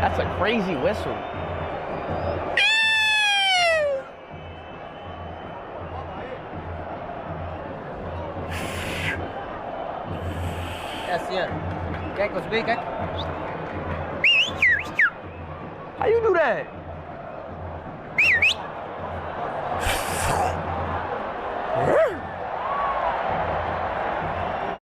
That's a crazy whistle. Yes, yeah. Cách của speak ấy. How you do that?